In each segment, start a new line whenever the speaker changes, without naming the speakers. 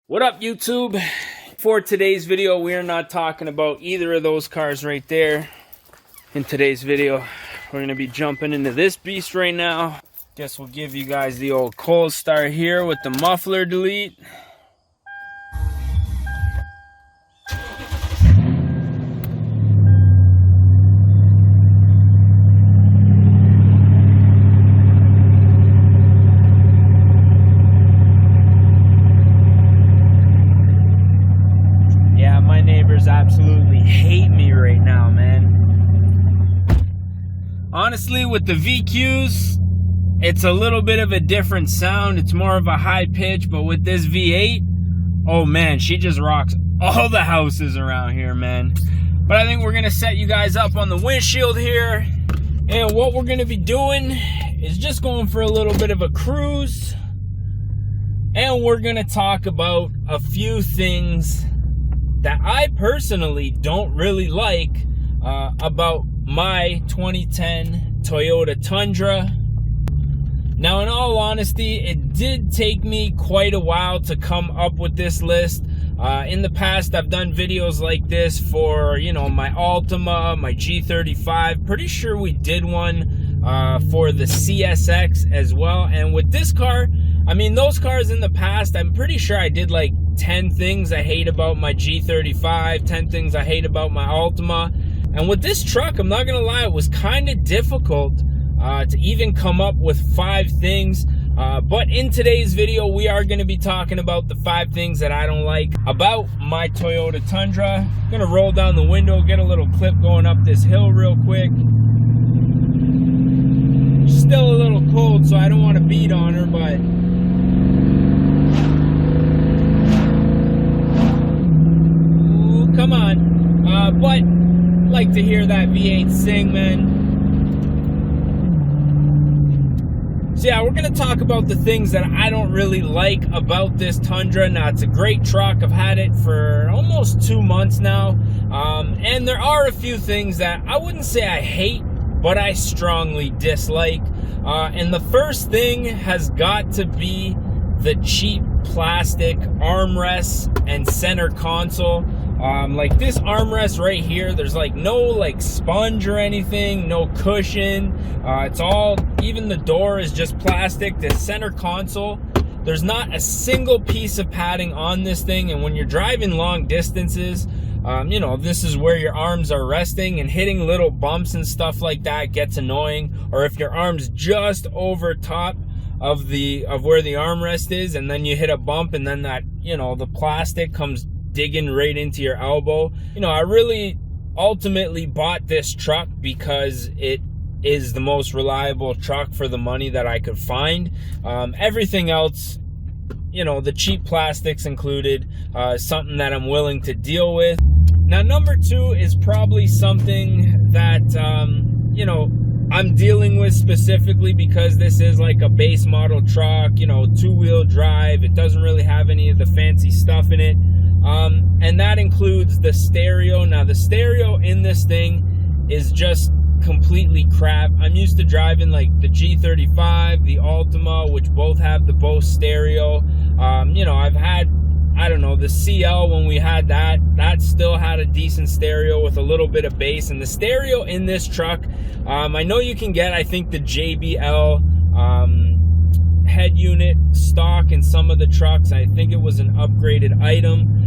What up, YouTube? For today's video, we are not talking about either of those cars right there. In today's video, we're going to be jumping into this beast right now. Guess we'll give you guys the old cold start here with the muffler delete. Absolutely hate me right now, man. Honestly, with the VQs, it's a little bit of a different sound. It's more of a high pitch, but with this V8, oh man, she just rocks all the houses around here, man. But I think we're gonna set you guys up on the windshield here, and what we're gonna be doing is just going for a little bit of a cruise, and we're gonna talk about a few things that I personally don't really like about my 2010 Toyota Tundra. Now, in all honesty, it did take me quite a while to come up with this list. In the past, I've done videos like this for, you know, my Altima, my G35. Pretty sure we did one for the CSX as well. And with this car, I mean, those cars in the past, I'm pretty sure I did like 10 things I hate about my G35, 10 things I hate about my Altima. And with this truck, I'm not gonna lie, it was kind of difficult to even come up with 5 things. But in today's video, we are gonna be talking about the 5 things that I don't like about my Toyota Tundra. I'm gonna roll down the window, get a little clip going up this hill real quick. Still a little cold, so I don't want to beat on her, but come on. But like to hear that V8 sing, man. So yeah, we're gonna talk about the things that I don't really like about this Tundra. Now, it's a great truck. I've had it for almost 2 months now, and there are a few things that I wouldn't say I hate, but I strongly dislike. And the first thing has got to be the cheap plastic armrests and center console. Like this armrest right here, there's like no like sponge or anything, no cushion. It's all, even the door is just plastic. The center console, there's not a single piece of padding on this thing. And when you're driving long distances, you know, this is where your arms are resting, and hitting little bumps and stuff like that gets annoying. Or if your arm's just over top of where the armrest is, and then you hit a bump, and then that, you know, the plastic comes digging right into your elbow. You know, I really ultimately bought this truck because it is the most reliable truck for the money that I could find. Everything else, you know, the cheap plastics included, something that I'm willing to deal with. Now, number 2 is probably something that, you know, I'm dealing with specifically because this is like a base model truck, you know, 2-wheel drive. It doesn't really have any of the fancy stuff in it. And that includes the stereo. Now, the stereo in this thing is just completely crap. I'm used to driving like the G35, the Altima, which both have the Bose stereo. You know, I've had, I don't know, the CL, when we had that still had a decent stereo with a little bit of bass. And the stereo in this truck, I know you can get, I think, the JBL head unit stock in some of the trucks. I think it was an upgraded item.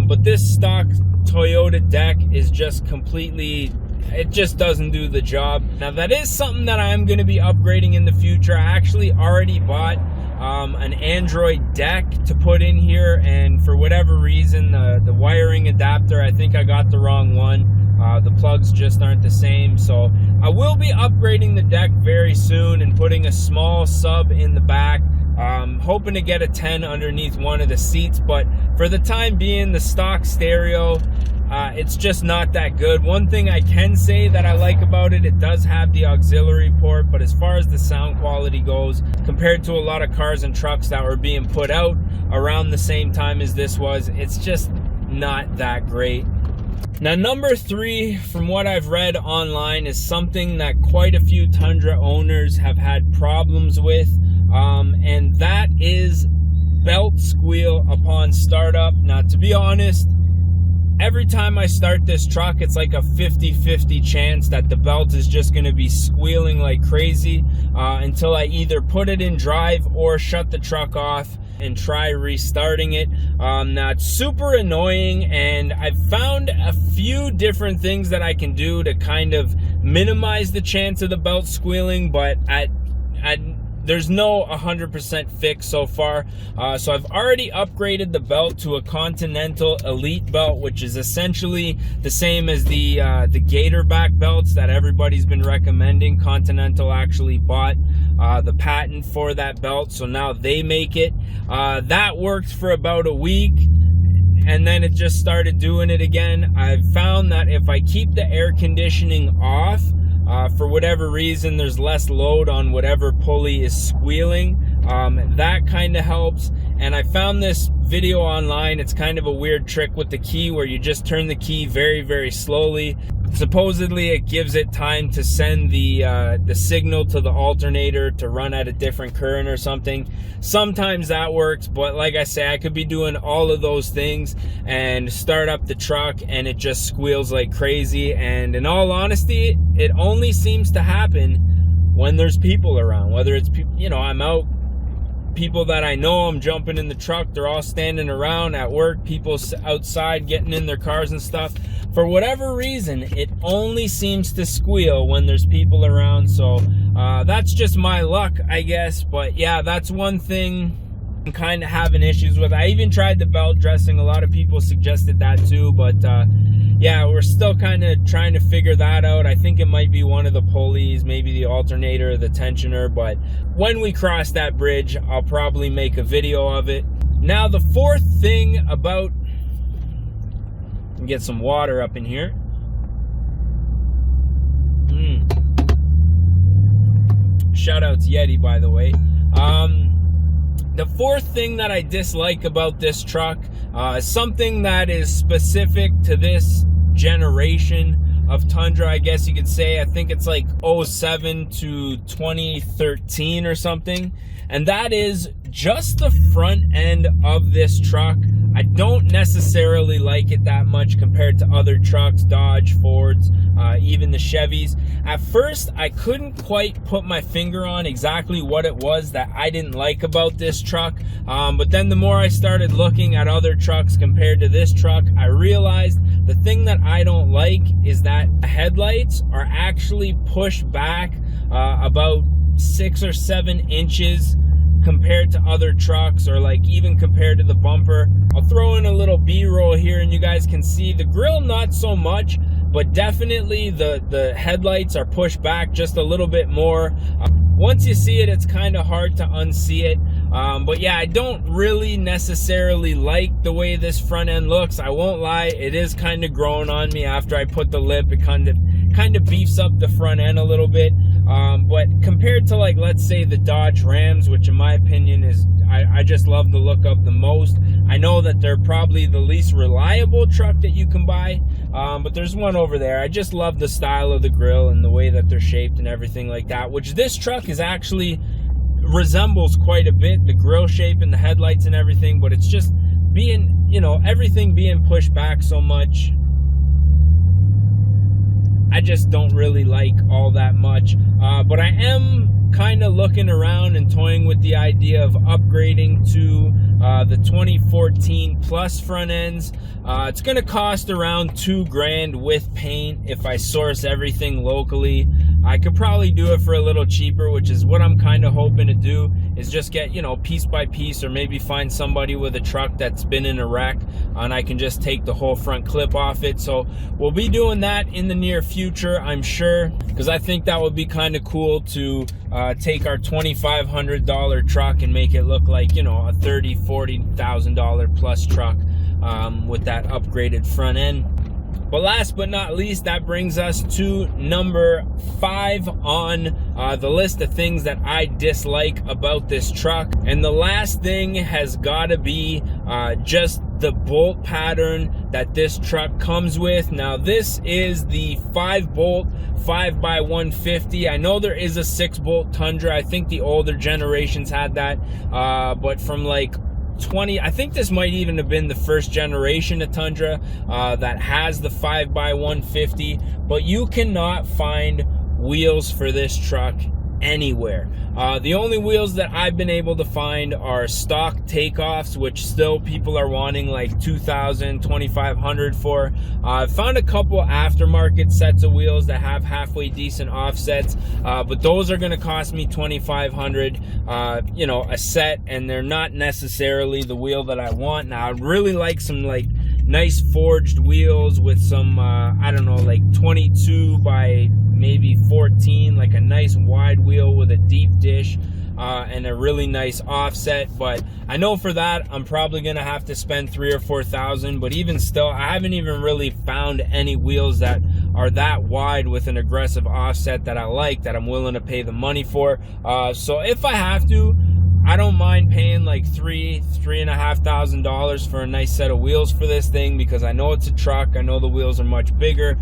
But this stock Toyota deck is just completely, it just doesn't do the job. Now, that is something that I'm going to be upgrading in the future. I actually already bought an Android deck to put in here, and for whatever reason, the wiring adapter, I think I got the wrong one. The plugs just aren't the same. So I will be upgrading the deck very soon and putting a small sub in the back. Hoping to get a 10 underneath one of the seats, but for the time being, the stock stereo, it's just not that good. One thing I can say that I like about it, it does have the auxiliary port, but as far as the sound quality goes, compared to a lot of cars and trucks that were being put out around the same time as this was, it's just not that great. Now, number 3, from what I've read online, is something that quite a few Tundra owners have had problems with, and that is belt squeal upon startup. Now, to be honest, every time I start this truck, it's like a 50-50 chance that the belt is just going to be squealing like crazy until I either put it in drive or shut the truck off and try restarting it. Now, it's super annoying, and I've found a few different things that I can do to kind of minimize the chance of the belt squealing, but there's no 100% fix so far. So I've already upgraded the belt to a Continental Elite belt, which is essentially the same as the gator back belts that everybody's been recommending. Continental actually bought the patent for that belt, so now they make it. That worked for about a week, and then it just started doing it again. I've found that if I keep the air conditioning off, for whatever reason, there's less load on whatever pulley is squealing. That kind of helps. And I found this video online. It's kind of a weird trick with the key where you just turn the key very, very slowly. Supposedly it gives it time to send the signal to the alternator to run at a different current or something. Sometimes that works, but like I say, I could be doing all of those things and start up the truck and it just squeals like crazy. And in all honesty, it only seems to happen when there's people around. Whether it's I'm out, people that I know, I'm jumping in the truck, they're all standing around at work, people outside getting in their cars and stuff. For whatever reason, it only seems to squeal when there's people around. So that's just my luck, I guess. But yeah, that's one thing I'm kind of having issues with. I even tried the belt dressing. A lot of people suggested that too, but yeah, we're still kind of trying to figure that out. I think it might be one of the pulleys, maybe the alternator or the tensioner, but when we cross that bridge, I'll probably make a video of it. Now, the fourth thing about, get some water up in here. Shout out to Yeti, by the way. The fourth thing that I dislike about this truck is something that is specific to this generation of Tundra, I guess you could say. I think it's like 07 to 2013 or something. And that is just the front end of this truck. I don't necessarily like it that much compared to other trucks, Dodge, Fords, even the Chevys. At first, I couldn't quite put my finger on exactly what it was that I didn't like about this truck. But then the more I started looking at other trucks compared to this truck, I realized the thing that I don't like is that the headlights are actually pushed back about 6 or 7 inches compared to other trucks, or like even compared to the bumper. I'll throw in a little B-roll here and you guys can see the grill, not so much, but definitely the headlights are pushed back just a little bit more. Once you see it, it's kind of hard to unsee it. But yeah, I don't really necessarily like the way this front end looks. I won't lie, it is kind of growing on me after I put the lip. It kind of beefs up the front end a little bit. But compared to, like, let's say the Dodge Rams, which in my opinion is, I just love the look of the most. I know that they're probably the least reliable truck that you can buy, but there's one over there. I just love the style of the grill and the way that they're shaped and everything like that, which this truck is actually resembles quite a bit, the grill shape and the headlights and everything, but it's just being, everything being pushed back so much, I just don't really like all that much. But I am kind of looking around and toying with the idea of upgrading to the 2014 Plus front ends. It's going to cost around $2,000 with paint if I source everything locally. I could probably do it for a little cheaper, which is what I'm kind of hoping to do, is just get, piece by piece, or maybe find somebody with a truck that's been in a wreck and I can just take the whole front clip off it. So we'll be doing that in the near future, I'm sure, because I think that would be kind of cool to take our $2,500 truck and make it look like, a $30,000-$40,000 plus truck with that upgraded front end. But last but not least, that brings us to number 5 on the list of things that I dislike about this truck. And the last thing has got to be just the bolt pattern that this truck comes with. Now, this is the 5-bolt 5x150. I know there is a 6-bolt Tundra. I think the older generations had that. But from like I think this might even have been the first generation of Tundra that has the 5x150, but you cannot find wheels for this truck anywhere. The only wheels that I've been able to find are stock takeoffs, which still people are wanting like $2,000, $2,500 for. I've found a couple aftermarket sets of wheels that have halfway decent offsets, but those are going to cost me $2,500, you know, a set, and they're not necessarily the wheel that I want. Now, I'd really like some like nice forged wheels with some I don't know, like 22 by maybe 14, like a nice wide wheel with a deep dish and a really nice offset. But I know for that I'm probably gonna have to spend $3,000 or $4,000. But even still, I haven't even really found any wheels that are that wide with an aggressive offset that I like, that I'm willing to pay the money for. So if I have to, I don't mind paying like $3,500 for a nice set of wheels for this thing, because I know it's a truck. I know the wheels are much bigger.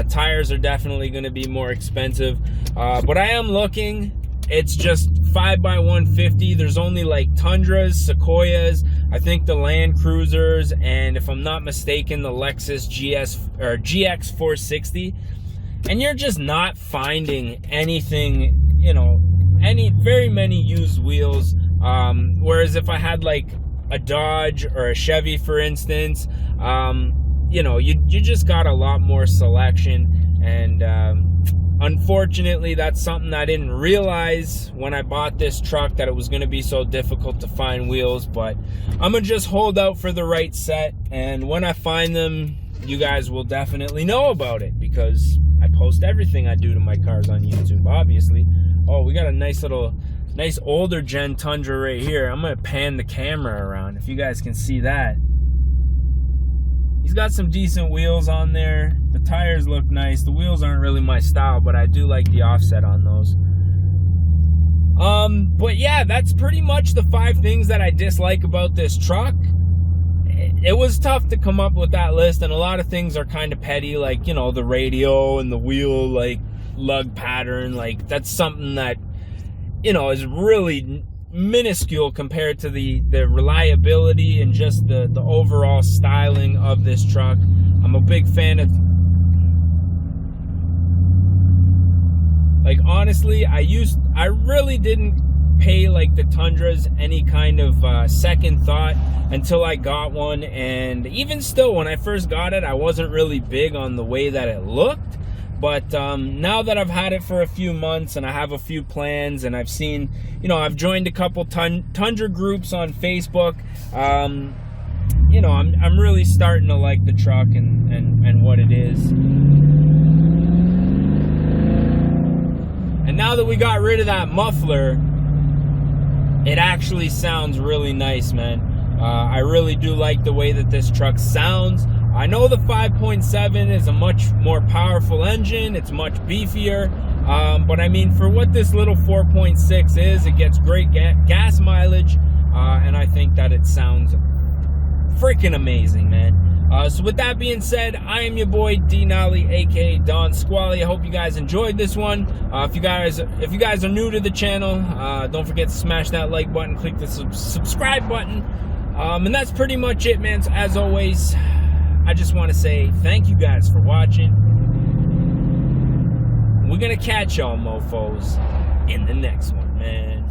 Tires are definitely going to be more expensive. But I am looking. It's just 5x150. There's only like Tundras, Sequoias, I think the Land Cruisers, and if I'm not mistaken, the Lexus GX 460. And you're just not finding anything, you know, very many used wheels. Whereas if I had like a Dodge or a Chevy, for instance, you know, you just got a lot more selection. And unfortunately, that's something I didn't realize when I bought this truck, that it was going to be so difficult to find wheels. But I'm going to just hold out for the right set, and when I find them, you guys will definitely know about it, because I post everything I do to my cars on YouTube, obviously. Oh, we got a nice older gen Tundra right here. I'm gonna pan the camera around if you guys can see that. He's got some decent wheels on there. The tires look nice. The wheels aren't really my style, but I do like the offset on those. But yeah, that's pretty much the 5 things that I dislike about this truck. It was tough to come up with that list, and a lot of things are kind of petty, like, you know, the radio and the wheel like lug pattern. Like, that's something that, you know, is really minuscule compared to the reliability and just the overall styling of this truck. I'm a big fan of, like, honestly, I really didn't pay like the Tundras any kind of second thought until I got one. And even still, when I first got it, I wasn't really big on the way that it looked. But now that I've had it for a few months and I have a few plans, and I've seen, you know, I've joined a couple Tundra groups on Facebook, you know, I'm really starting to like the truck and what it is. And now that we got rid of that muffler, it actually sounds really nice, man. I really do like the way that this truck sounds. I know the 5.7 is a much more powerful engine. It's much beefier. But I mean, for what this little 4.6 is, it gets great gas mileage. And I think that it sounds freaking amazing, man. So with that being said, I am your boy D Nolly, aka Don Squally. I hope you guys enjoyed this one. If you guys are new to the channel, don't forget to smash that like button, click the subscribe button. And that's pretty much it, man. So as always, I just want to say thank you guys for watching. We're gonna catch y'all mofos in the next one, man.